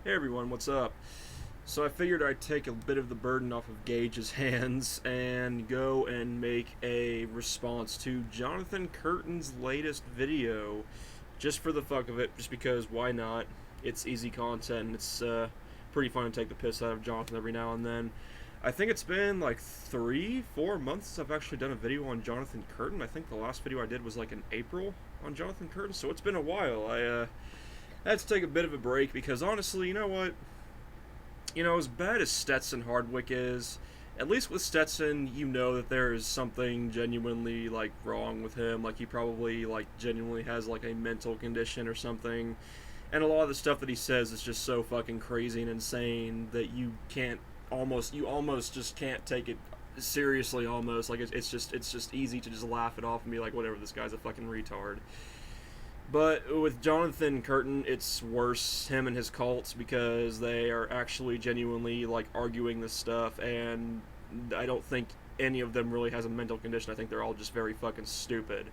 Hey everyone, what's up? So I figured I'd take a bit of the burden off of Gage's hands and go and make a response to Jonathan Curtin's latest video, just for the fuck of it, just because why not? It's easy content and it's pretty fun to take the piss out of Jonathan every now and then. I think it's been like 3, 4 months since I've actually done a video on Jonathan Curtin. I think the last video I did was like in April on Jonathan Curtin, so it's been a while. I had to take a bit of a break because honestly, you know what? As bad as Stetson Hardwick is, at least with Stetson, you know that there is something genuinely like wrong with him. Like he probably like genuinely has like a mental condition or something. And a lot of the stuff that he says is just so fucking crazy and insane that you almost just can't take it seriously. Almost like it's just easy to just laugh it off and be like, whatever, this guy's a fucking retard. But with Jonathan Curtin, it's worse, him and his cults, because they are actually genuinely, like, arguing this stuff, and I don't think any of them really has a mental condition. I think they're all just very fucking stupid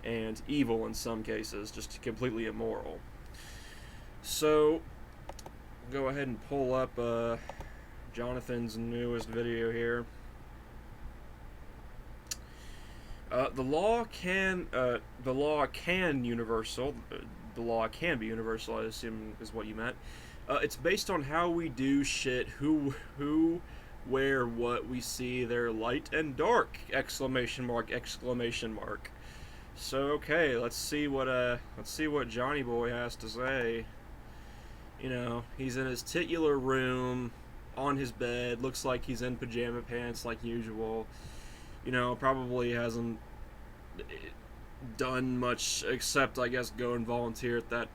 and evil in some cases, just completely immoral. So, go ahead and pull up Jonathan's newest video here. The law can universal. The law can be universal, I assume is what you meant. It's based on how we do shit, who, where, what we see. They're light and dark! Exclamation mark! Exclamation mark! So okay, let's see what Johnny Boy has to say. He's in his titular room, on his bed. Looks like he's in pajama pants like usual. Probably hasn't done much except, I guess, go and volunteer at that,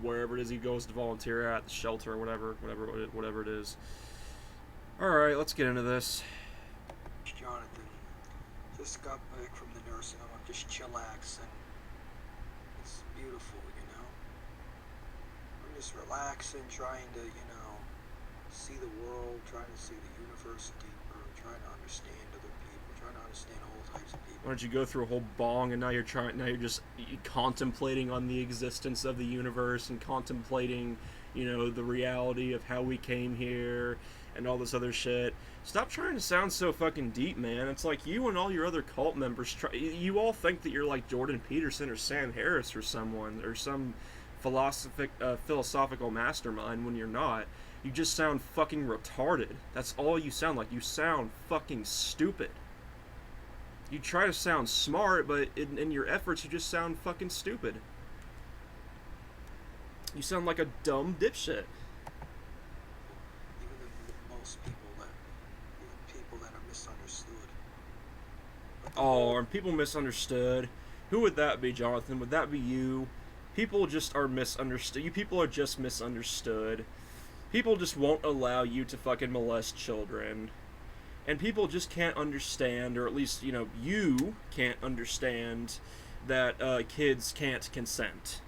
wherever it is he goes to volunteer at, the shelter or whatever it is. Alright, let's get into this. Jonathan, just got back from the nursing home. I'm just chillaxing. It's beautiful, I'm just relaxing, trying to, see the world, trying to see the universe deeper, trying to understand other people, trying to understand all types of people. Why don't you go through a whole bong and now you're just contemplating on the existence of the universe and contemplating, the reality of how we came here and all this other shit. Stop trying to sound so fucking deep, man. It's like you and all your other cult members, you all think that you're like Jordan Peterson or Sam Harris or someone, or some philosophical mastermind, when you're not. You just sound fucking retarded. That's all you sound like. You sound fucking stupid. You try to sound smart, but in your efforts, you just sound fucking stupid. You sound like a dumb dipshit. Even most people that are misunderstood. Oh, are people misunderstood? Who would that be, Jonathan? Would that be you? People just are misunderstood. You people are just misunderstood. People just won't allow you to fucking molest children. And people just can't understand, or at least, you can't understand that kids can't consent.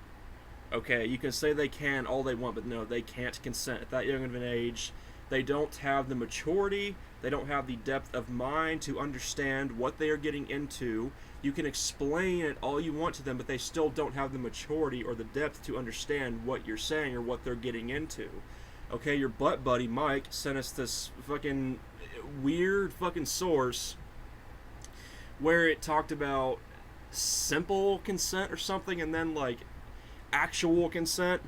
Okay, you can say they can all they want, but no, they can't consent. At that young of an age, they don't have the maturity, they don't have the depth of mind to understand what they are getting into. You can explain it all you want to them, but they still don't have the maturity or the depth to understand what you're saying or what they're getting into. Okay, your butt buddy Mike sent us this fucking weird fucking source where it talked about simple consent or something, and then like actual consent.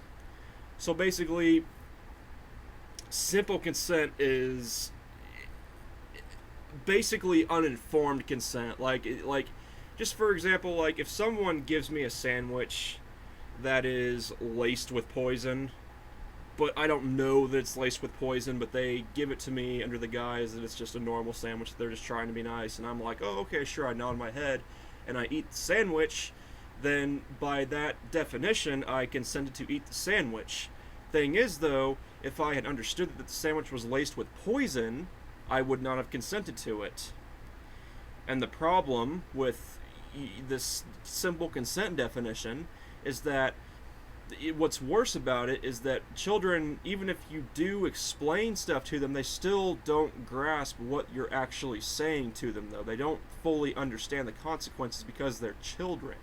So basically, simple consent is basically uninformed consent. Like just for example, like if someone gives me a sandwich that is laced with poison, but I don't know that it's laced with poison, but they give it to me under the guise that it's just a normal sandwich, they're just trying to be nice, and I'm like, oh, okay, sure, I nod my head, and I eat the sandwich, then by that definition, I consented to eat the sandwich. Thing is, though, if I had understood that the sandwich was laced with poison, I would not have consented to it. And the problem with this simple consent definition is that what's worse about it is that children, even if you do explain stuff to them, they still don't grasp what you're actually saying to them, though. They don't fully understand the consequences because they're children.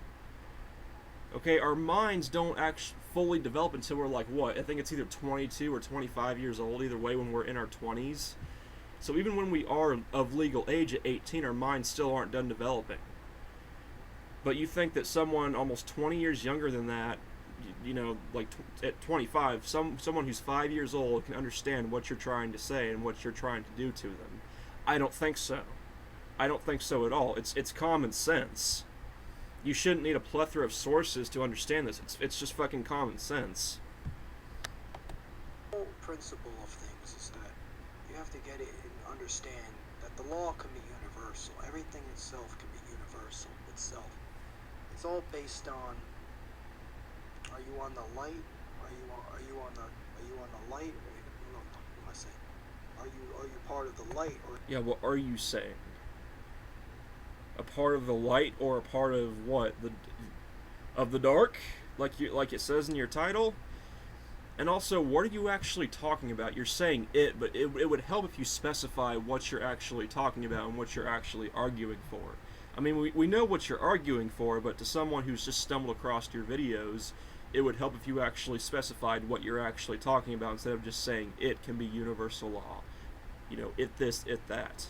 Okay, our minds don't actually fully develop until we're like what? I think it's either 22 or 25 years old. Either way, when we're in our 20s. So even when we are of legal age at 18, our minds still aren't done developing. But you think that someone almost 20 years younger than that, like at 25, someone who's 5 years old can understand what you're trying to say and what you're trying to do to them. I don't think so. I don't think so at all. It's common sense. You shouldn't need a plethora of sources to understand this. It's just fucking common sense. The whole principle of things is that you have to get it and understand that the law can be universal. Everything itself can be universal itself. It's all based on, are you on the light? Are you on the light? What am I saying? Are you part of the light or? Yeah, what are you saying? A part of the light or a part of what? Of the dark? Like it says in your title? And also, what are you actually talking about? You're saying it, but it would help if you specify what you're actually talking about and what you're actually arguing for. I mean, we know what you're arguing for, but to someone who's just stumbled across your videos, it would help if you actually specified what you're actually talking about instead of just saying it can be universal law. It this, it that.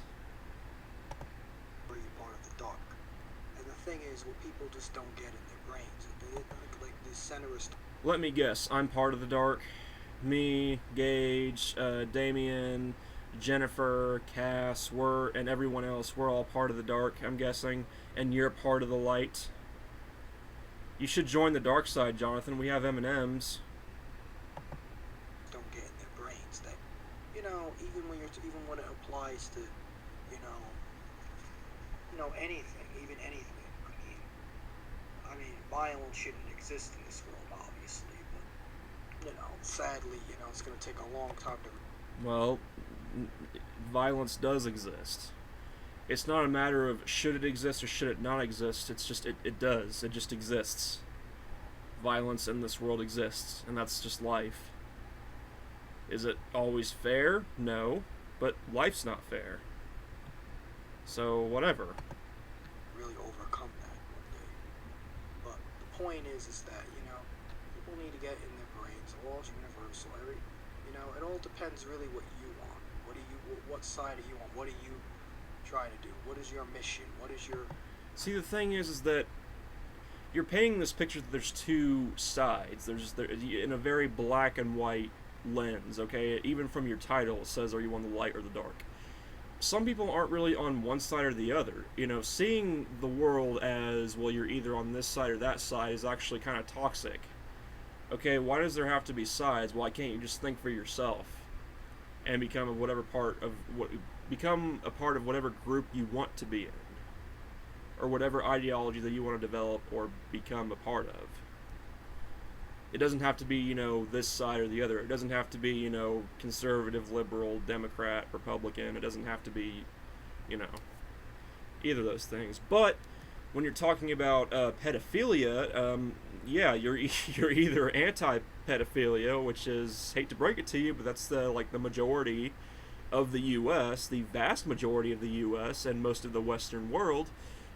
Are you part of the dark? And the thing is, what people just don't get in their brains, like the centerist. Let me guess, I'm part of the dark. Me, Gage, Damien, Jennifer, Cass, and everyone else, we're all part of the dark, I'm guessing, and you're part of the light. You should join the dark side, Jonathan. We have M&Ms. Don't get in their brains that, even when it applies to, anything, even anything. I mean, violence shouldn't exist in this world, obviously, but, sadly, it's going to take a long time to. Well, violence does exist. It's not a matter of should it exist or should it not exist. It's just, it does. It just exists. Violence in this world exists, and that's just life. Is it always fair? No. But life's not fair. So, whatever. Really overcome that one day. But the point is that, people need to get in their brains. The law's universal. It all depends really what you want. What side are you on? What are you trying to do? What is your mission? What is your... See, the thing is that you're painting this picture that there's two sides. In a very black and white lens, okay? Even from your title, it says, are you on the light or the dark? Some people aren't really on one side or the other. Seeing the world as, well, you're either on this side or that side is actually kind of toxic. Okay, why does there have to be sides? Why can't you just think for yourself and become a part of whatever group you want to be in, or whatever ideology that you want to develop or become a part of? It doesn't have to be, this side or the other. It doesn't have to be, conservative, liberal, Democrat, Republican. It doesn't have to be, either of those things. But when you're talking about pedophilia, yeah, you're either anti-pedophilia, which is, hate to break it to you, but that's the majority of the U.S., the vast majority of the U.S. and most of the Western world,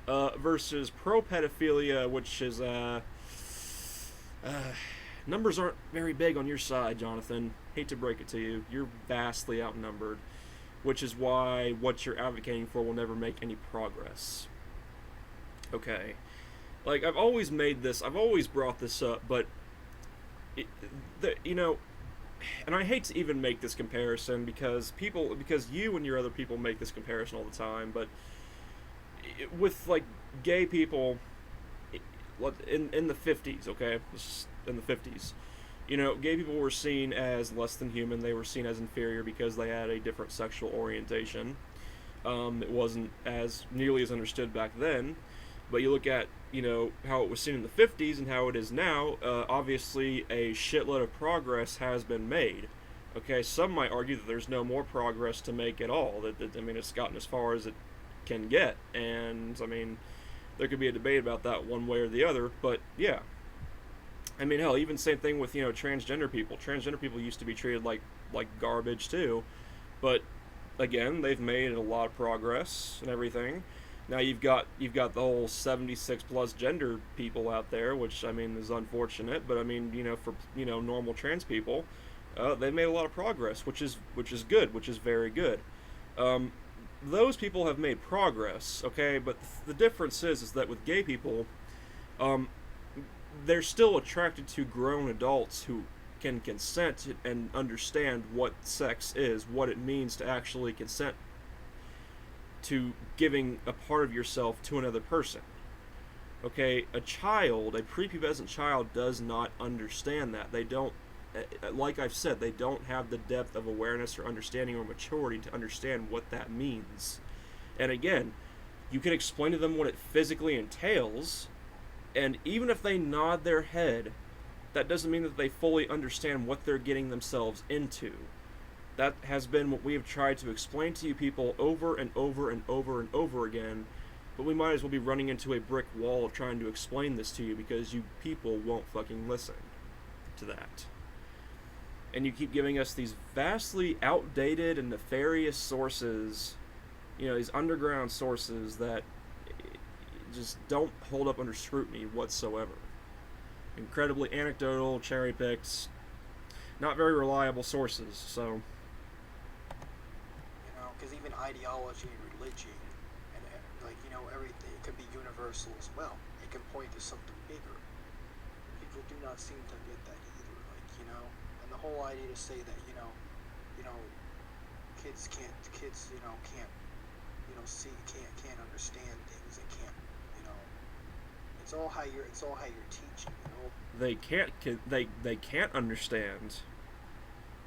versus pro-pedophilia, which is numbers aren't very big on your side, Jonathan. Hate to break it to you. You're vastly outnumbered, which is why what you're advocating for will never make any progress. Okay. I've always brought this up, but, and I hate to even make this comparison because you and your other people make this comparison all the time, but with, gay people in the 50s, okay? In the 50s. Gay people were seen as less than human. They were seen as inferior because they had a different sexual orientation. It wasn't as nearly as understood back then. But you look at, how it was seen in the 50s and how it is now, obviously a shitload of progress has been made. Okay, some might argue that there's no more progress to make at all. It's gotten as far as it can get. And, there could be a debate about that one way or the other, but yeah. Hell, even same thing with, transgender people. Transgender people used to be treated like garbage too, but again, they've made a lot of progress and everything. Now you've got the whole 76 plus gender people out there, which I mean is unfortunate, but I mean for normal trans people, they made a lot of progress, which is good, which is very good. Um, those people have made progress, okay, but the difference is that with gay people, um, they're still attracted to grown adults who can consent and understand what sex is, what it means to actually consent to giving a part of yourself to another person. Okay, a prepubescent child does not understand that. They don't, like I've said, they don't have the depth of awareness or understanding or maturity to understand what that means. And again, you can explain to them what it physically entails, and even if they nod their head, that doesn't mean that they fully understand what they're getting themselves into. That has been what we have tried to explain to you people over and over and over and over again, but we might as well be running into a brick wall of trying to explain this to you because you people won't fucking listen to that. And you keep giving us these vastly outdated and nefarious sources, these underground sources that just don't hold up under scrutiny whatsoever. Incredibly anecdotal, cherry picked, not very reliable sources, so. Because even ideology and religion, and everything, it could be universal as well. It can point to something bigger. People do not seem to get that either. And the whole idea to say that kids can't see, can't understand things, and can't, it's all how you're teaching. They can't understand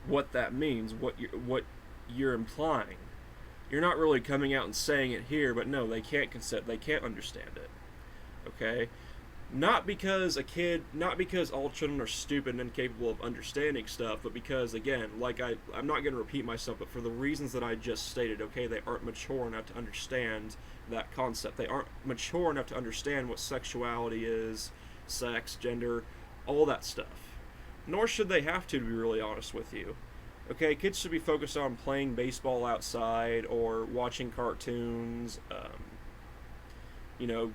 what that means, what you're implying. You're not really coming out and saying it here, but no, they can't consent. They can't understand it. Okay? Not because all children are stupid and incapable of understanding stuff, but because, again, I'm not going to repeat myself, but for the reasons that I just stated, okay, they aren't mature enough to understand that concept. They aren't mature enough to understand what sexuality is, sex, gender, all that stuff. Nor should they have to be really honest with you. Okay, kids should be focused on playing baseball outside or watching cartoons,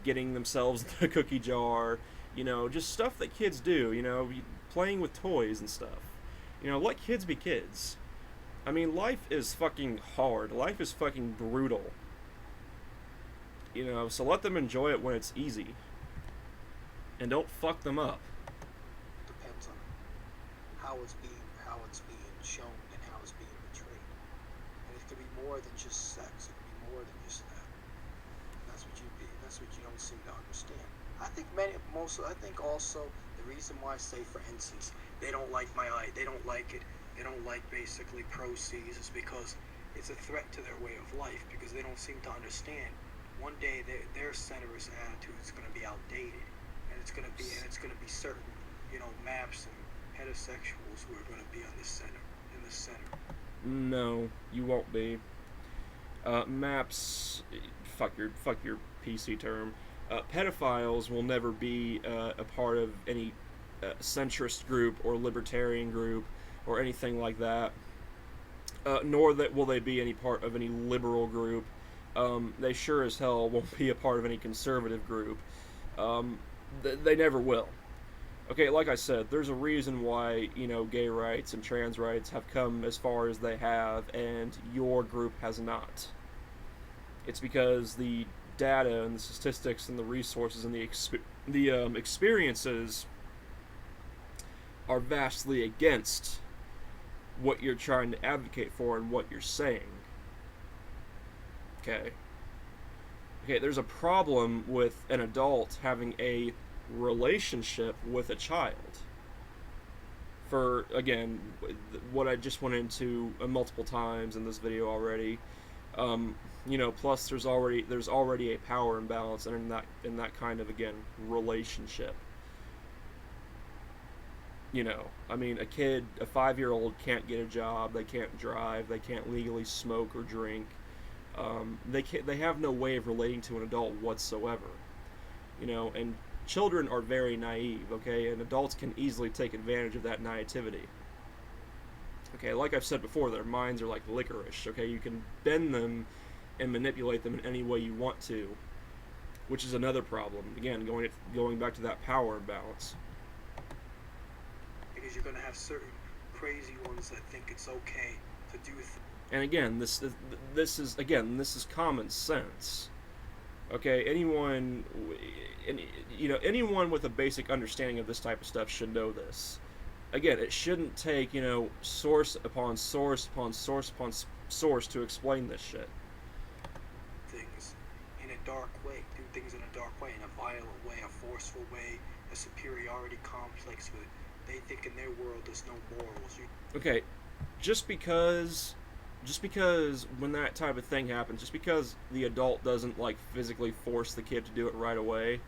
getting themselves the cookie jar, just stuff that kids do, playing with toys and stuff. Let kids be kids. I mean, life is fucking hard. Life is fucking brutal. So let them enjoy it when it's easy. And don't fuck them up. Depends on how it's being shown and how it's being portrayed. And it could be more than just sex. It could be more than just that. And that's what you don't seem to understand. I think also the reason why, say for instance, they don't like they don't like it, they don't like basically proceeds, is because it's a threat to their way of life, because they don't seem to understand. One day their centerist attitude is going to be outdated, and it's going to be certain, maps and heterosexuals who are going to be in the center. No, you won't be. Maps, fuck your PC term. Pedophiles will never be a part of any centrist group or libertarian group or anything like that. Nor will they be any part of any liberal group. They sure as hell won't be a part of any conservative group. They never will. Okay, like I said, there's a reason why, gay rights and trans rights have come as far as they have, and your group has not. It's because the data and the statistics and the resources and the experiences are vastly against what you're trying to advocate for and what you're saying. Okay, there's a problem with an adult having a relationship with a child. For, again, what I just went into multiple times in this video already, plus there's already a power imbalance in that kind of, again, relationship. I mean, a 5-year-old can't get a job, they can't drive, they can't legally smoke or drink. They have no way of relating to an adult whatsoever. And children are very naive, okay, and adults can easily take advantage of that naivety. Okay, like I've said before, their minds are like licorice, okay, you can bend them and manipulate them in any way you want to, which is another problem. Again, going back to that power imbalance. Because you're gonna have certain crazy ones that think it's okay to do and again, this is common sense. Okay, anyone with a basic understanding of this type of stuff should know this. Again, it shouldn't take, source upon source upon source upon source to explain this shit. things in a dark way, do things in a dark way, in a violent way, a forceful way, a superiority complex with they think in their world there's no morals. Okay, just because when that type of thing happens, just because the adult doesn't like physically force the kid to do it right away,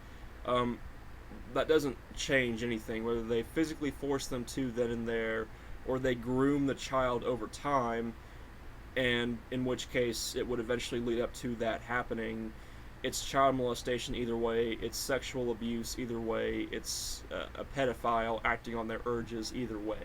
that doesn't change anything. Whether they physically force them to then and there, or they groom the child over time, and in which case it would eventually lead up to that happening. It's child molestation either way, it's sexual abuse either way, it's a pedophile acting on their urges either way.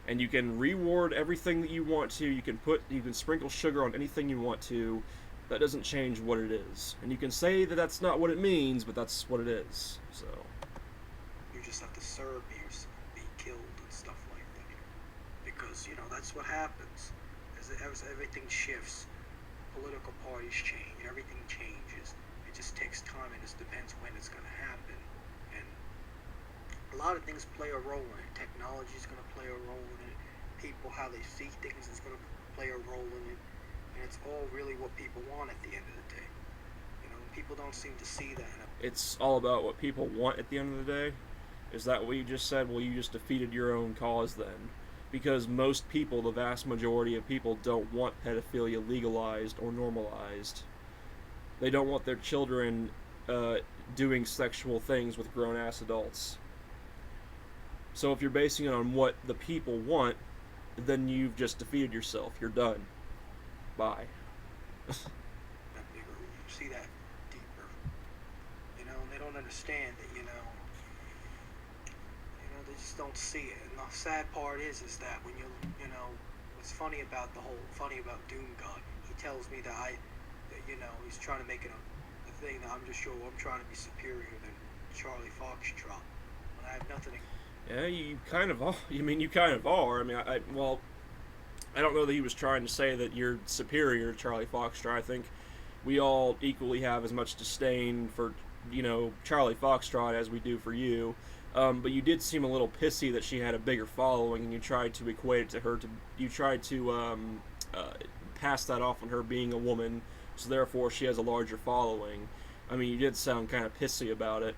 And you can reward everything that you want to, you can sprinkle sugar on anything you want to. That doesn't change what it is. And you can say that that's not what it means, but that's what it is. So you just have to serve me or be killed and stuff like that. Because, that's what happens. As everything shifts, political parties change, everything changes. It just takes time, and it depends when it's going to happen. And a lot of things play a role in it. Technology is going to play a role in it. People, how they see things is going to play a role in it. And it's all really what people want at the end of the day. People don't seem to see that. It's all about what people want at the end of the day? Is that what you just said? Well, you just defeated your own cause then. Because most people, the vast majority of people, don't want pedophilia legalized or normalized. They don't want their children doing sexual things with grown-ass adults. So if you're basing it on what the people want, then you've just defeated yourself. You're done. Bye. That bigger, you see that deeper. And they don't understand that, they just don't see it. And the sad part is that when what's funny about Doom God, he tells me that he's trying to make it a thing that I'm trying to be superior than Charlie Foxtrot. When I have nothing to... Yeah, you kind of are. You kind of are. I don't know that he was trying to say that you're superior to Charlie Foxtrot. I think we all equally have as much disdain for, Charlie Foxtrot as we do for you. But you did seem a little pissy that she had a bigger following, and you tried to equate it to her. You tried to pass that off on her being a woman, so therefore she has a larger following. You did sound kind of pissy about it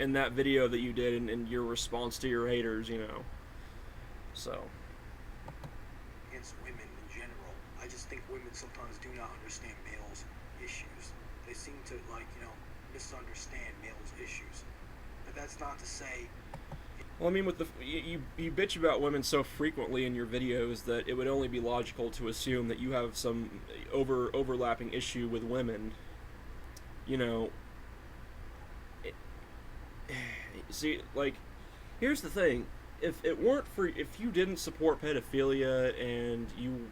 in that video that you did, in your response to your haters, So. Against women in general, I just think women sometimes do not understand males' issues. They seem to misunderstand males' issues. But that's not to say. Well, with you bitch about women so frequently in your videos that it would only be logical to assume that you have some overlapping issue with women. See, here's the thing. If you didn't support pedophilia and you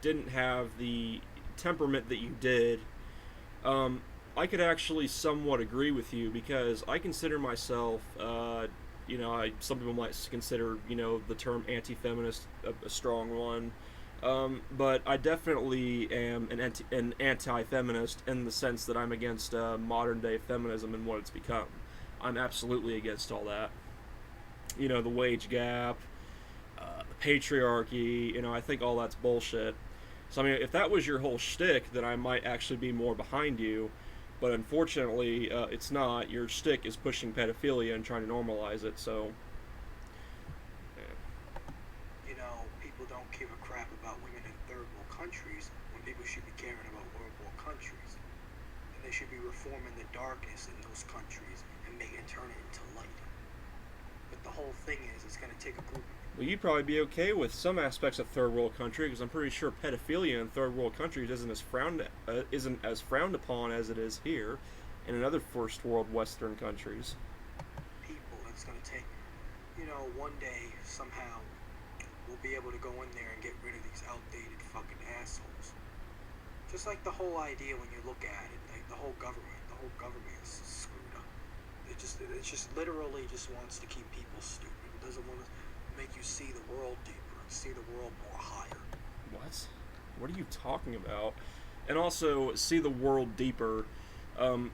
didn't have the temperament that you did, I could actually somewhat agree with you, because I consider myself, some people might consider, the term anti-feminist a strong one, but I definitely am an anti-feminist in the sense that I'm against modern-day feminism and what it's become. I'm absolutely against all that. The wage gap, the patriarchy, I think all that's bullshit. So, if that was your whole shtick, then I might actually be more behind you. But unfortunately, it's not. Your shtick is pushing pedophilia and trying to normalize it, so... Yeah. People don't give a crap about women in third world countries when people should be caring about world war countries. And they should be reforming the darkness in those countries and turn it into light. But the whole thing is, it's going to take a group. Well, you'd probably be okay with some aspects of third world country, because I'm pretty sure pedophilia in third world countries isn't as frowned upon as it is here, and in other first world Western countries. People, it's going to take, one day somehow we'll be able to go in there and get rid of these outdated fucking assholes. Just like the whole idea when you look at it, like the whole government is screwed up. It just literally just wants to keep people stupid. It doesn't want to make you see the world deeper and see the world more higher. What? What are you talking about? And also, see the world deeper, um,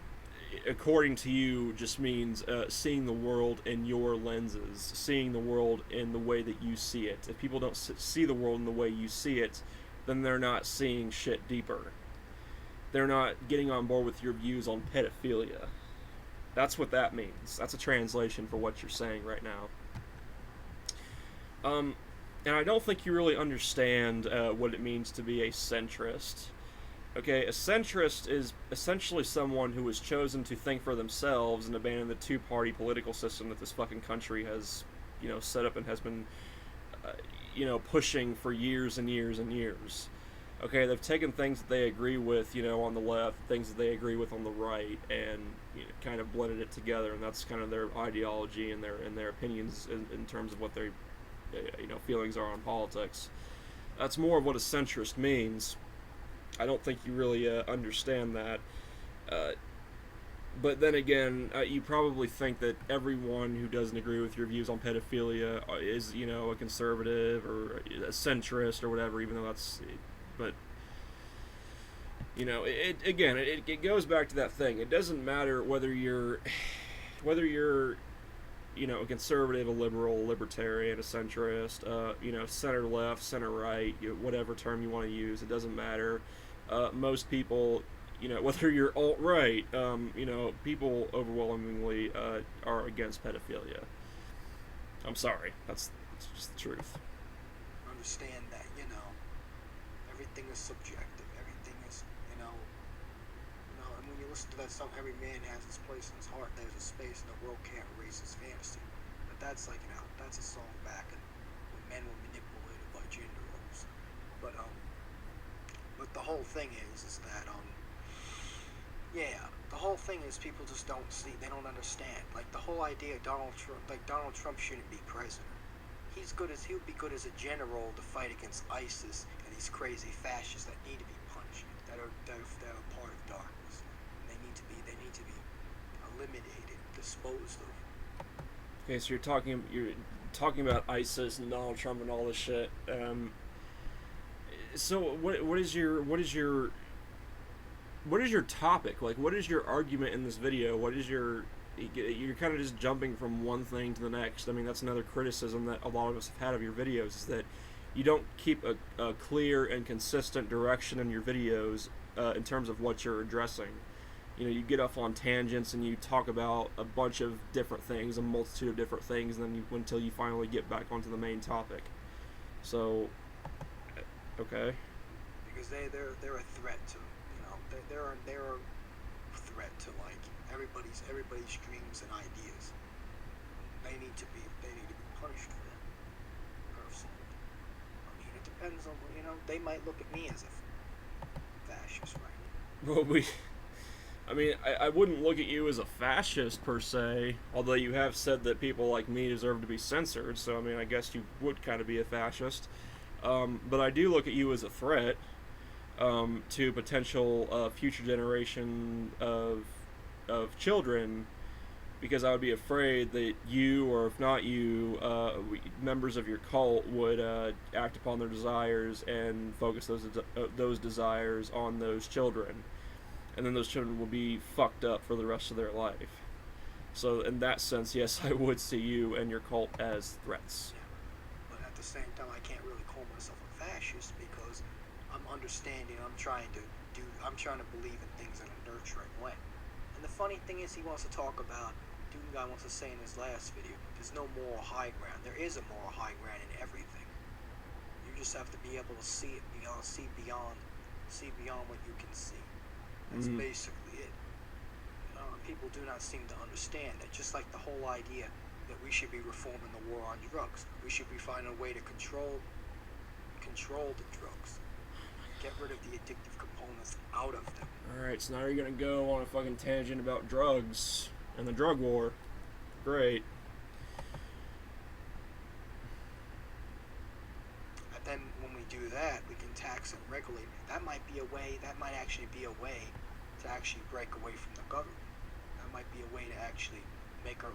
according to you, just means seeing the world in your lenses, seeing the world in the way that you see it. If people don't see the world in the way you see it, then they're not seeing shit deeper. They're not getting on board with your views on pedophilia. That's what that means. That's a translation for what you're saying right now. And I don't think you really understand what it means to be a centrist. Okay, a centrist is essentially someone who has chosen to think for themselves and abandon the two-party political system that this fucking country has, set up and has been, pushing for years and years and years. Okay, they've taken things that they agree with, on the left, things that they agree with on the right, and kind of blended it together, and that's kind of their ideology and their opinions in terms of what their, feelings are on politics. That's more of what a centrist means. I don't think you really understand that. But then again, you probably think that everyone who doesn't agree with your views on pedophilia is, a conservative or a centrist or whatever, even though that's... But, it goes back to that thing. It doesn't matter whether you're, a conservative, a liberal, a libertarian, a centrist, center left, center right, whatever term you want to use. It doesn't matter. Most people, whether you're alt-right, people overwhelmingly are against pedophilia. I'm sorry. That's just the truth. Understand that, everything is subjective. Everything is, and when you listen to that song, every man has his place in his heart. There's a space, and the world can't erase his fantasy. But that's like, that's a song back when men were manipulated by gender roles. But the whole thing is that, the whole thing is people just don't see, they don't understand. Like the whole idea of Donald Trump shouldn't be president. He would be good as a general to fight against ISIS and these crazy fascists that need to be punished, that are part of darkness. And they need to be eliminated, disposed of. Okay, so you're talking about ISIS and Donald Trump and all this shit. So what is your topic? Like, what is your argument in this video? You're kind of just jumping from one thing to the next. I mean, that's another criticism that a lot of us have had of your videos, is that you don't keep a clear and consistent direction in your videos in terms of what you're addressing. You get off on tangents and you talk about a bunch of different things, a multitude of different things, and then until you finally get back onto the main topic. So, okay. Because they're a threat to, they're a threat to like everybody's dreams and ideas. They need to be punished for that. Personally, I mean, it depends on, they might look at me as a fascist, right? Well, I wouldn't look at you as a fascist per se, although you have said that people like me deserve to be censored, so I guess you would kind of be a fascist. But I do look at you as a threat to potential future generation of children, because I would be afraid that you, or if not you, members of your cult would act upon their desires and focus those desires on those children, and then those children will be fucked up for the rest of their life. So in that sense, yes, I would see you and your cult as threats. Yeah. But at the same time, I can't really call myself a fascist because I'm understanding. I'm trying to believe in things in a nurturing way. And the funny thing is, he wants to talk about. Dude guy wants to say in his last video, there's no moral high ground. There is a moral high ground in everything. You just have to be able to see beyond what you can see. That's basically it. People do not seem to understand that. Just like the whole idea that we should be reforming the war on drugs. We should be finding a way to control the drugs. Get rid of the addictive components out of them. Alright, so now you're gonna go on a fucking tangent about drugs and the drug war. Great. And then when we do that, we can tax and regulate. That might be a way. That might actually be a way to actually break away from the government. That might be a way to actually make a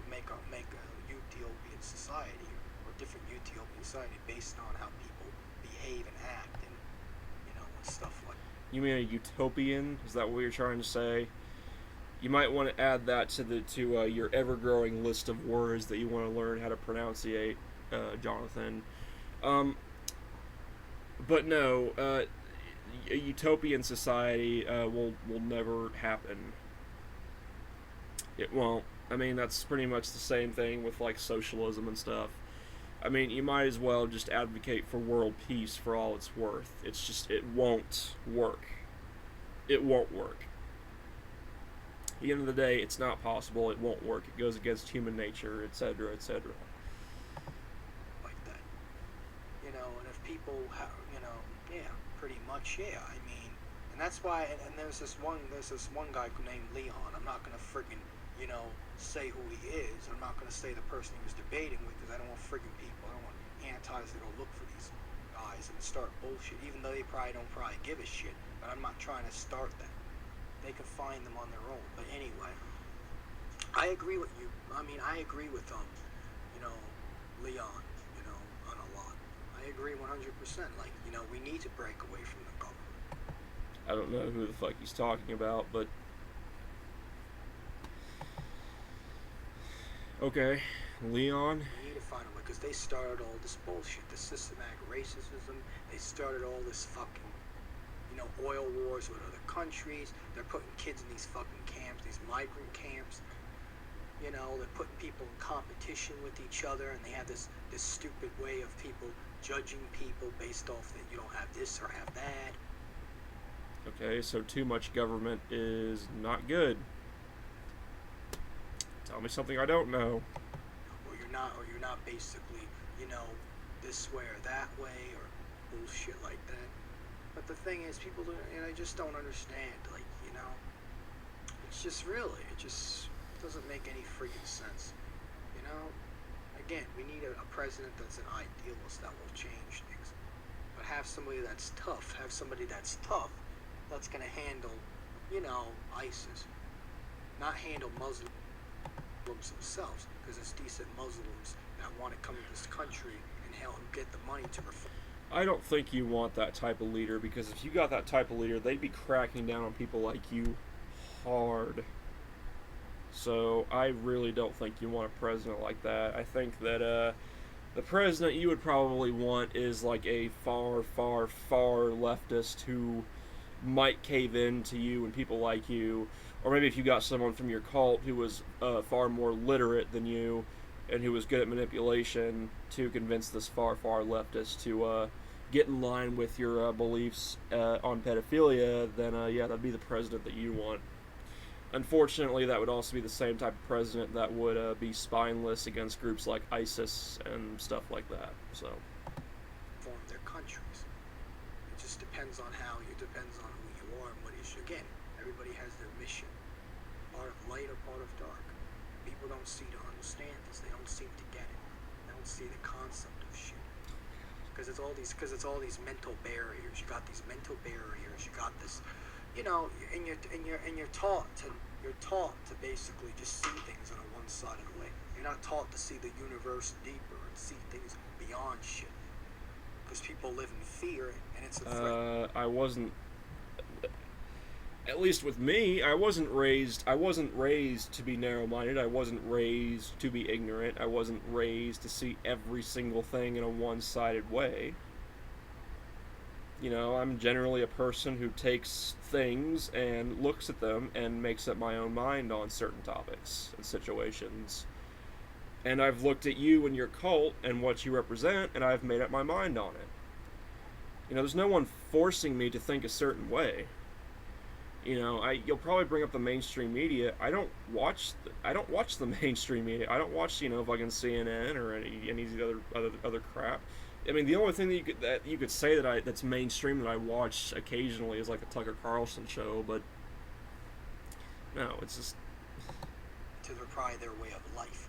utopian society, or different utopian society based on how people behave and act, and and stuff like. You mean a utopian? Is that what you're trying to say? You might want to add that to your ever-growing list of words that you want to learn how to pronunciate, Jonathan. But no, a utopian society will never happen. It won't. I mean, that's pretty much the same thing with like socialism and stuff. I mean, you might as well just advocate for world peace for all it's worth. It's just, it won't work. It won't work. At the end of the day, it's not possible. It won't work. It goes against human nature, etc., etc. Like that. And if people have, yeah, pretty much, yeah. I mean, and that's why, and there's this one guy named Leon. I'm not gonna friggin', say who he is. I'm not gonna say the person he was debating with, because I don't want friggin' people. I don't want antis to go look for these guys and start bullshit, even though they don't give a shit. But I'm not trying to start that. They can find them on their own. But anyway, I agree with you. I mean, I agree with Leon, on a lot. I agree 100%. Like, we need to break away from the government. I don't know who the fuck he's talking about, but okay, Leon. We need to find a way, because they started all this bullshit, the systematic racism. They started all this fucking, oil wars with other countries. They're putting kids in these fucking camps, these migrant camps. They're putting people in competition with each other, and they have this stupid way of people judging people based off that you don't have this or have that. Okay, so too much government is not good. Tell me something I don't know. Or you're not basically, this way or that way, or bullshit like that. But the thing is, people I just don't understand, it's just really, it just doesn't make any freaking sense, Again, we need a president that's an idealist that will change things, but have somebody that's tough, that's going to handle, ISIS, not handle Muslims themselves, because it's decent Muslims that want to come to this country and help get the money to reform. I don't think you want that type of leader, because if you got that type of leader, they'd be cracking down on people like you hard. So I really don't think you want a president like that. I think that the president you would probably want is like a far, far, far leftist who might cave in to you and people like you. Or maybe if you got someone from your cult who was far more literate than you and who was good at manipulation to convince this far, far leftist to get in line with your beliefs on pedophilia, then yeah, that'd be the president that you want. Unfortunately, that would also be the same type of president that would be spineless against groups like ISIS and stuff like that. So, form their countries. It just depends on it depends on who you are and what issue. Again, everybody has their mission. Part of light or part of dark. People don't seem to understand this. They don't seem to get it. They don't see the concept of shit. Because it's all these mental barriers. You got these mental barriers. You got this. And you're taught to basically just see things in a one-sided way. You're not taught to see the universe deeper and see things beyond shit. Because people live in fear, and it's a threat. I wasn't. At least with me, I wasn't raised to be narrow-minded. I wasn't raised to be ignorant. I wasn't raised to see every single thing in a one-sided way. I'm generally a person who takes things and looks at them and makes up my own mind on certain topics and situations. And I've looked at you and your cult and what you represent, and I've made up my mind on it. There's no one forcing me to think a certain way. You'll probably bring up the mainstream media. I don't watch the mainstream media. I don't watch, fucking CNN or any of the other crap. I mean, the only thing that you could say that's mainstream that I watch occasionally is like the Tucker Carlson show, but no, it's just to probably their way of life,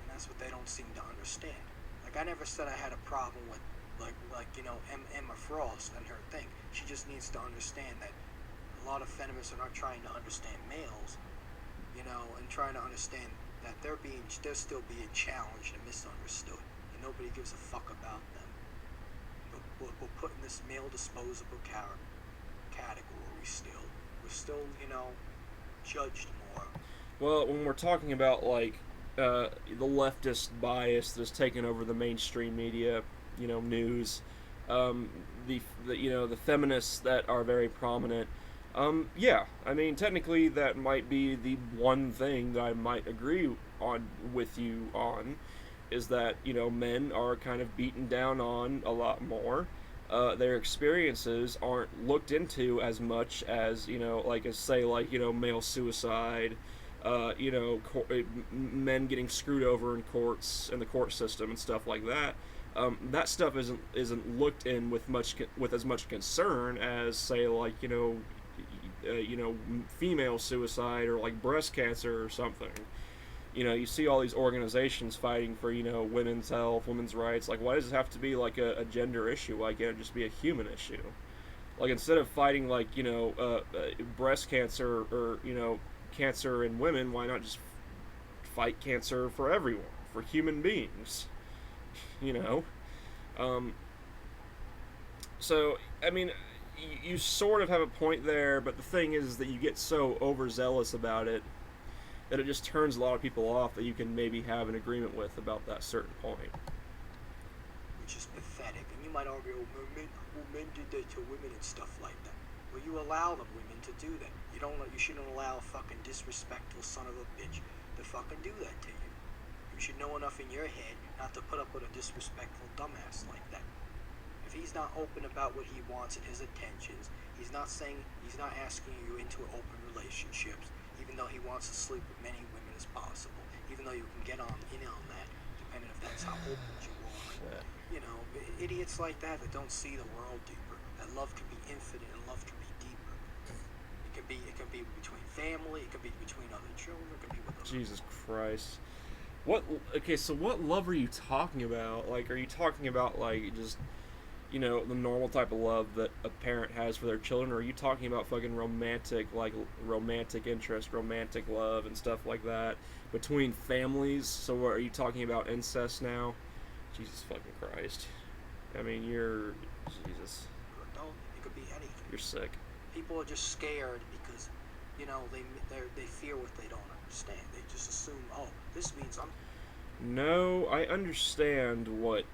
and that's what they don't seem to understand. Like, I never said I had a problem with like Emma Frost and her thing. She just needs to understand that a lot of feminists are not trying to understand males, and trying to understand that they're still being challenged and misunderstood, and nobody gives a fuck about them. But we're put in this male disposable category still. We're still, judged more. Well, when we're talking about like the leftist bias that's taken over the mainstream media, news, the feminists that are very prominent. Yeah, I mean, technically, that might be the one thing that I might agree on with you on, is that men are kind of beaten down on a lot more. Their experiences aren't looked into as much as male suicide, men getting screwed over in courts and the court system and stuff like that. That stuff isn't looked in with as much concern as say female suicide or like breast cancer or something. You see all these organizations fighting for women's health, women's rights. Like, why does it have to be like a gender issue? Why can't it just be a human issue? Like, instead of fighting like breast cancer or cancer in women, why not just fight cancer for everyone, for human beings? you know. So I mean, you sort of have a point there, but the thing is that you get so overzealous about it that it just turns a lot of people off that you can maybe have an agreement with about that certain point. Which is pathetic. And you might argue, men did that to women and stuff like that. Well, you allow the women to do that. You shouldn't allow a fucking disrespectful son of a bitch to fucking do that to you. You should know enough in your head not to put up with a disrespectful dumbass like that. If he's not open about what he wants and his intentions, he's not asking you into open relationships, even though he wants to sleep with many women as possible, even though you can get on that, depending if that's how open you are. You know, idiots like that don't see the world deeper. That love can be infinite and love can be deeper. It can be between family, it can be between other children, it can be with other Jesus Christ. So what love are you talking about? Like, are you talking about, like, just, the normal type of love that a parent has for their children, or are you talking about fucking romantic interest, romantic love, and stuff like that between families? So what, are you talking about incest now? Jesus fucking Christ. I mean, Jesus. No, it could be anything. You're sick. People are just scared because, they fear what they don't understand. They just assume, oh, this means I'm... No, I understand what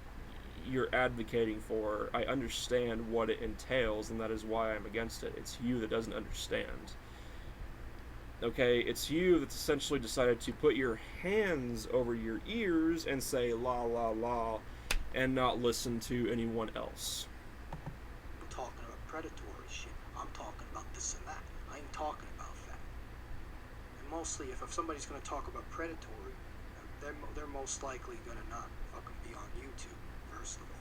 you're advocating for. I understand what it entails, and that is why I'm against it. It's you that doesn't understand. Okay, it's you that's essentially decided to put your hands over your ears and say la la la and not listen to anyone else. I'm talking about predatory shit. I'm talking about this and that. I ain't talking about that. And mostly, if somebody's going to talk about predatory, they're most likely going to not fucking be on YouTube, first of all.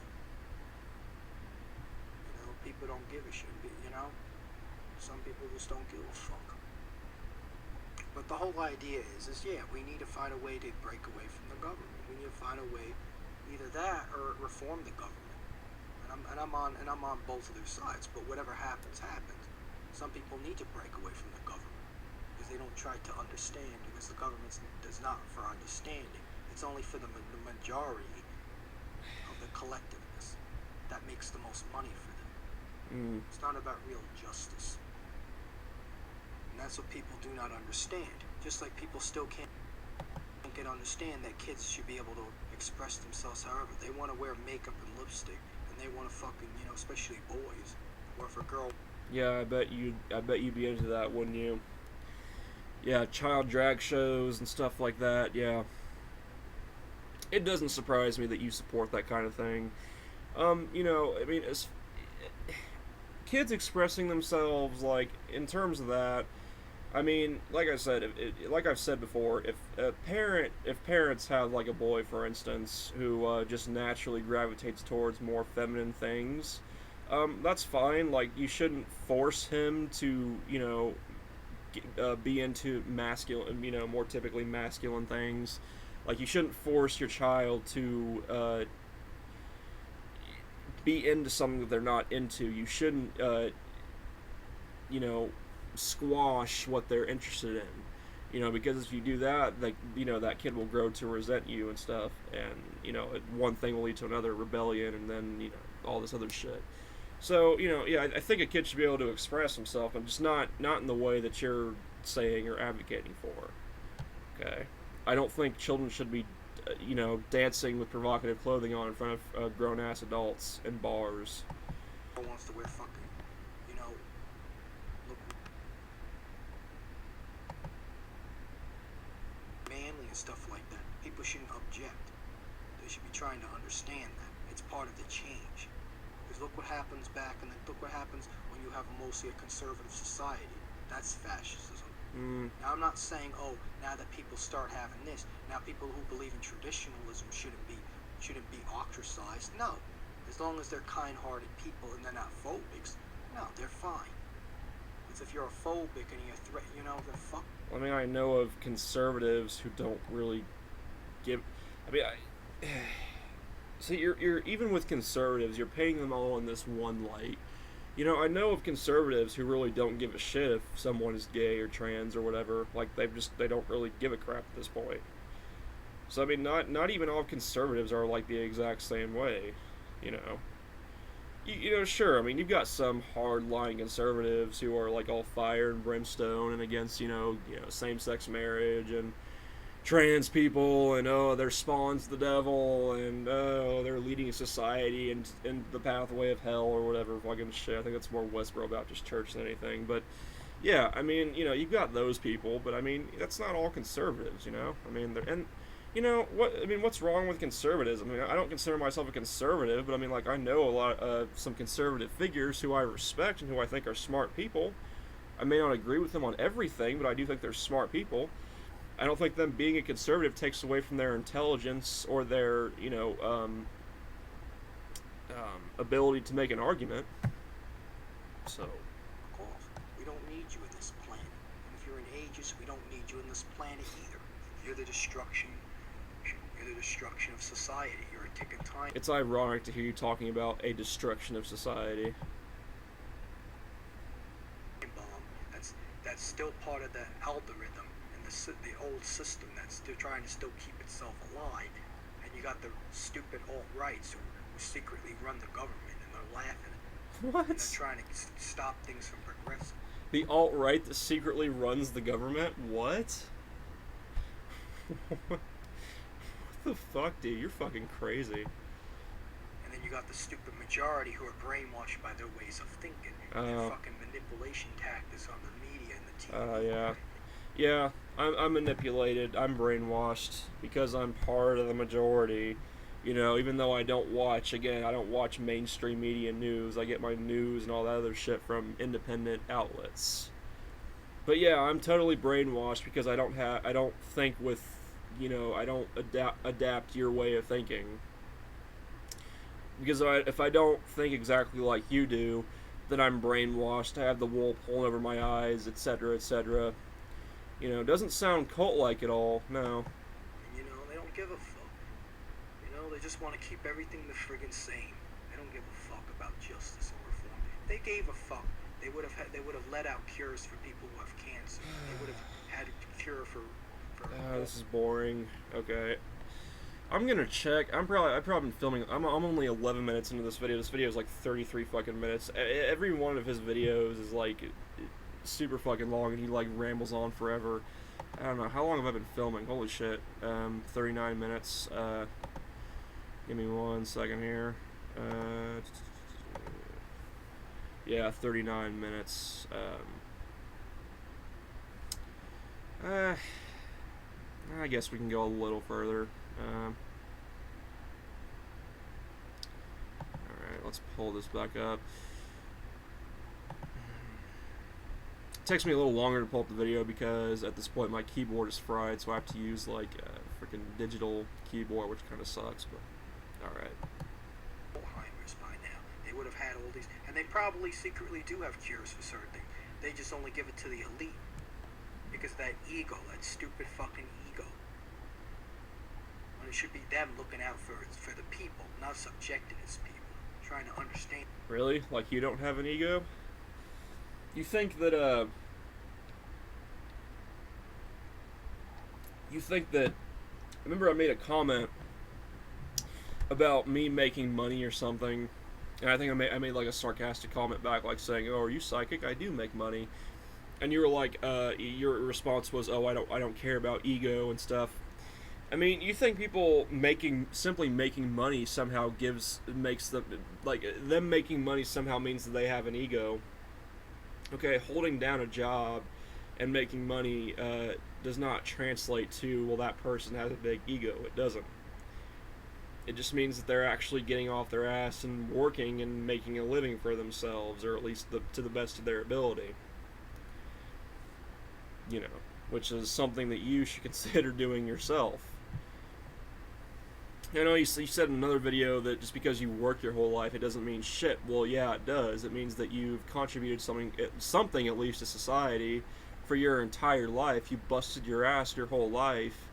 People don't give a shit, Some people just don't give a fuck. But the whole idea is we need to find a way to break away from the government. We need to find a way, either that or reform the government. And I'm on both of their sides. But whatever happens, happens. Some people need to break away from the government because they don't try to understand. Because the government is not for understanding. It's only for the majority of the collectiveness that makes the most money for them. It's not about real justice. And that's what people do not understand. Just like people still can't understand that kids should be able to express themselves however. They want to wear makeup and lipstick, and they want to fucking, especially boys. Or if a girl... Yeah, I bet you'd be into that, wouldn't you? Yeah, child drag shows and stuff like that, yeah. It doesn't surprise me that you support that kind of thing. Kids expressing themselves, like, in terms of that, I mean, like I said, like I've said before, if parents have, like, a boy, for instance, who just naturally gravitates towards more feminine things, that's fine. Like, you shouldn't force him to, be into masculine, more typically masculine things. Like, you shouldn't force your child to, be into something that they're not into. You shouldn't, you know, squash what they're interested in. You know, because if you do that, like, you know, that kid will grow to resent you and stuff, and, you know, one thing will lead to another, rebellion, and then, you know, all this other shit. So, you know, yeah, I think a kid should be able to express himself, and just not in the way that you're saying or advocating for. Okay, I don't think children should be, you know, dancing with provocative clothing on in front of grown ass adults in bars. Wants to wear fucking, you know, look manly and stuff like that. People shouldn't object. They should be trying to understand that it's part of the change. Because look what happens look what happens when you have mostly a conservative society. That's fascism. Now I'm not saying, oh, now that people start having this, now people who believe in traditionalism shouldn't be ostracized. No, as long as they're kind-hearted people and they're not phobics, no, they're fine. Because if you're a phobic and you're you know, then fuck. I mean, I know of conservatives who don't really give. I mean, so you're even with conservatives, you're painting them all in this one light. You know, I know of conservatives who really don't give a shit if someone is gay or trans or whatever. Like, they don't really give a crap at this point. So I mean, not even all conservatives are like the exact same way. You know, you know, sure. I mean, you've got some hard-line conservatives who are like all fire and brimstone and against same-sex marriage and trans people, and oh, they're spawns of the devil, and oh, they're leading society in the pathway of hell or whatever fucking shit. I think that's more Westboro Baptist Church than anything. But yeah, I mean, you know, you've got those people, but I mean, that's not all conservatives, you know. I mean, and you know what? I mean, what's wrong with conservatism? I mean, I don't consider myself a conservative, but I mean, like, I know a lot some conservative figures who I respect and who I think are smart people. I may not agree with them on everything, but I do think they're smart people. I don't think them being a conservative takes away from their intelligence or their, you know, ability to make an argument. So. Of course, we don't need you in this planet. And if you're an ageist, we don't need you in this planet either. You're the destruction of society. You're a ticking time. It's ironic to hear you talking about a destruction of society. Bomb. That's still part of the algorithm. The old system that's still trying to keep itself alive, and you got the stupid alt-rights who secretly run the government, and they're laughing. What? And they're trying to stop things from progressing. The alt-right that secretly runs the government? What? What the fuck, dude? You're fucking crazy. And then you got the stupid majority who are brainwashed by their ways of thinking. Their fucking manipulation tactics on the media and the TV. Yeah. Yeah, I'm manipulated, I'm brainwashed, because I'm part of the majority. You know, even though I don't watch mainstream media news, I get my news and all that other shit from independent outlets. But yeah, I'm totally brainwashed because I don't think with, you know, I don't adapt your way of thinking. Because if I don't think exactly like you do, then I'm brainwashed, I have the wool pulling over my eyes, etc., etc. You know, it doesn't sound cult-like at all, no. You know, they don't give a fuck. You know, they just want to keep everything the friggin' same. They don't give a fuck about justice and reform. If they gave a fuck, they would have let out cures for people who have cancer. They would have had a cure for this is boring. Okay. I'm gonna check. I've probably been filming. I'm only 11 minutes into this video. This video is like 33 fucking minutes. Every one of his videos is like super fucking long, and he like rambles on forever. I don't know, how long have I been filming? Holy shit. 39 minutes. Give me 1 second here. Yeah, 39 minutes. I guess we can go a little further. Alright, let's pull this back up. It takes me a little longer to pull up the video because at this point my keyboard is fried, so I have to use like a freaking digital keyboard, which kind of sucks, but alright. Alzheimer's by now. They would have had all these, and they probably secretly do have cures for certain things. They just only give it to the elite. Because that ego, that stupid fucking ego. When it should be them looking out for the people, not subjecting its people. trying to understand. Really? Like, you don't have an ego? You think that, remember I made a comment about me making money or something, and I think I made like a sarcastic comment back, like saying, "Oh, are you psychic? I do make money." And you were like, your response was, "Oh, I don't care about ego and stuff." I mean, you think people simply making money somehow makes them, like, them making money somehow means that they have an ego? Okay, holding down a job and making money does not translate to, well, that person has a big ego. It doesn't. It just means that they're actually getting off their ass and working and making a living for themselves, or at least to the best of their ability. You know, which is something that you should consider doing yourself. I know you said in another video that just because you work your whole life, it doesn't mean shit. Well, yeah, it does. It means that you've contributed something at least to society for your entire life. You busted your ass your whole life,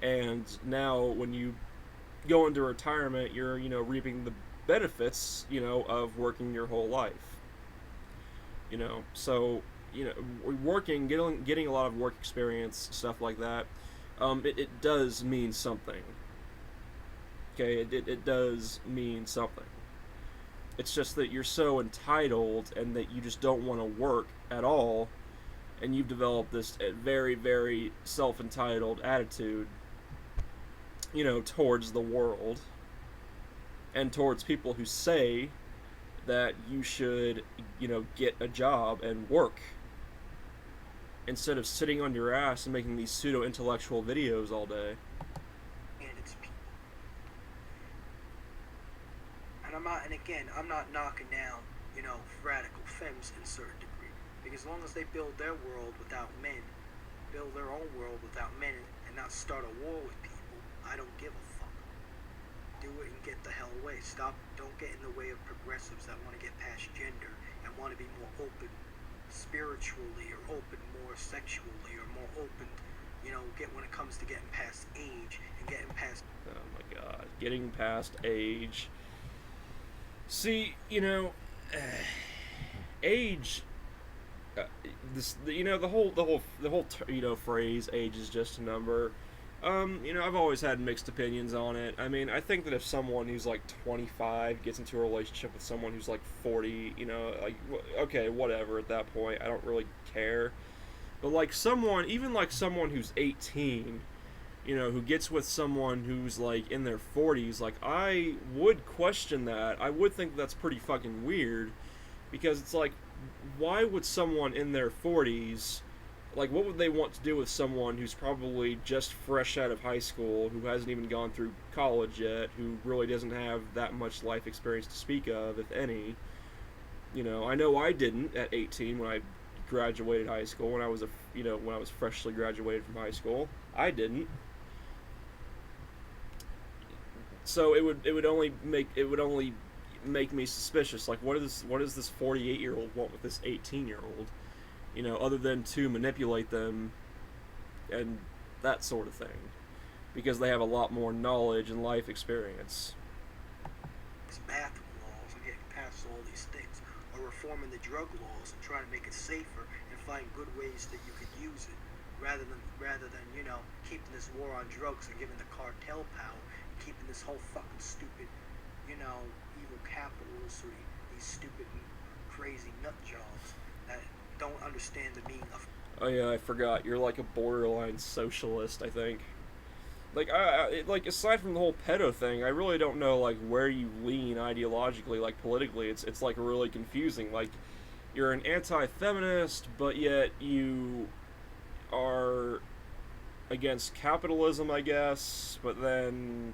and now when you go into retirement, you're, reaping the benefits, of working your whole life. So, working, getting a lot of work experience, stuff like that, it does mean something. Okay, it does mean something. It's just that you're so entitled and that you just don't want to work at all, and you've developed this very, very self-entitled attitude, towards the world and towards people who say that you should, get a job and work instead of sitting on your ass and making these pseudo-intellectual videos all day. I'm not knocking down, radical femmes in a certain degree. Because as long as they build their world without men, build their own world without men, and not start a war with people, I don't give a fuck. Do it and get the hell away. Don't get in the way of progressives that want to get past gender and want to be more open spiritually, or open more sexually, or more open, when it comes to getting past age and getting past... Oh my god, getting past age... See, age. The whole phrase "age is just a number." I've always had mixed opinions on it. I mean, I think that if someone who's like 25 gets into a relationship with someone who's like 40, okay, whatever. At that point, I don't really care. But even someone who's 18. Who gets with someone who's, like, in their 40s, like, I would question that. I would think that's pretty fucking weird, because it's like, why would someone in their 40s, like, what would they want to do with someone who's probably just fresh out of high school, who hasn't even gone through college yet, who really doesn't have that much life experience to speak of, if any? I know I didn't at 18 when I graduated high school, when I was freshly graduated from high school. I didn't. So it would only make me suspicious. Like, what does this 48-year-old want with this 18-year-old? Other than to manipulate them and that sort of thing, because they have a lot more knowledge and life experience. These bathroom laws and getting past all these things, or reforming the drug laws and trying to make it safer and find good ways that you could use it, rather than keeping this war on drugs and giving the cartel power. Keeping this whole fucking stupid, evil capitalists, or these stupid, crazy nut jobs that don't understand the meaning of... Oh yeah, I forgot. You're like a borderline socialist, I think. Like, aside from the whole pedo thing, I really don't know, like, where you lean ideologically, like, politically. It's like, really confusing. Like, you're an anti-feminist, but yet you are against capitalism, I guess, but then...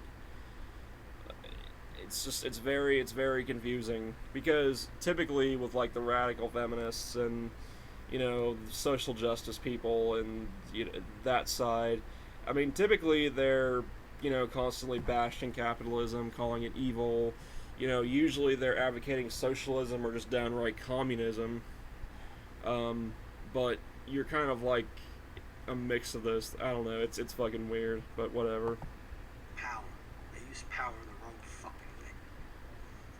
It's very confusing, because typically with, like, the radical feminists and, social justice people and, that side, I mean, typically they're, constantly bashing capitalism, calling it evil. Usually they're advocating socialism or just downright communism. But you're kind of like a mix of those. I don't know, it's fucking weird, but whatever. Power. They use power the wrong fucking way.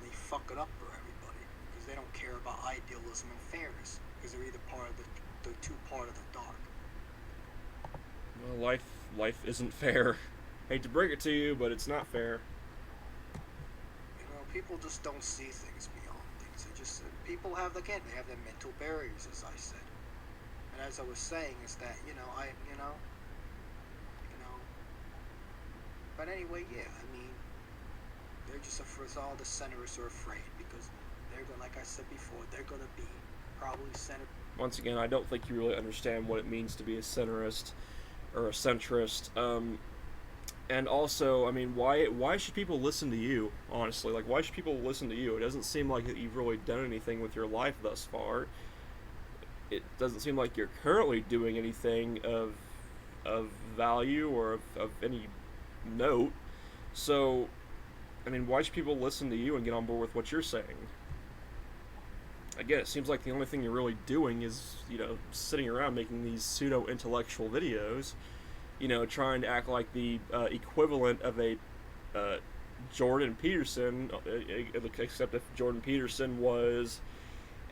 They fuck it up for everybody because they don't care about idealism and fairness because they're either part of the two part of the dark. Well, life isn't fair. Hate to break it to you, but it's not fair. You know, people just don't see things beyond things. They just people have they have their mental barriers, as I said. And as I was saying, is that But anyway, yeah, I mean, they're just all the centrists are afraid because they're going, like I said before, they're going to be probably center. Once again, I don't think you really understand what it means to be a centrist or a centrist. And also, I mean, why should people listen to you, honestly? Like, why should people listen to you? It doesn't seem like that you've really done anything with your life thus far. It doesn't seem like you're currently doing anything of value or of any note. So, I mean, why should people listen to you and get on board with what you're saying? Again, it seems like the only thing you're really doing is, sitting around making these pseudo-intellectual videos, trying to act like the equivalent of a Jordan Peterson, except if Jordan Peterson was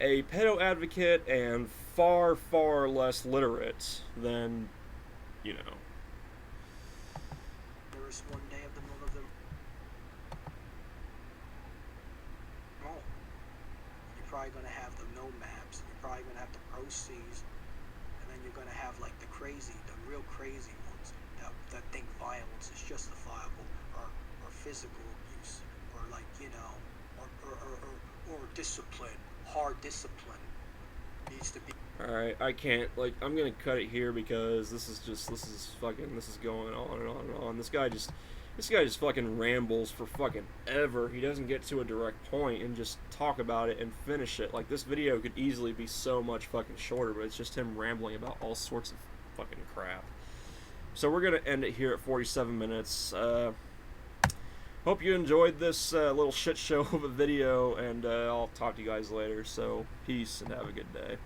a pedo advocate and far, far less literate than, There was one day of one of them. Oh, you're probably going to have the no maps. You're probably going to have the proceeds, and then you're going to have like the real crazy ones that think violence is justifiable, or physical abuse, or like or discipline, hard discipline needs to be. Alright, I can't, I'm gonna cut it here because this is going on and on and on. This guy just fucking rambles for fucking ever. He doesn't get to a direct point and just talk about it and finish it. Like, this video could easily be so much fucking shorter, but it's just him rambling about all sorts of fucking crap. So we're gonna end it here at 47 minutes. Hope you enjoyed this little shit show of a video, and I'll talk to you guys later. So, peace and have a good day.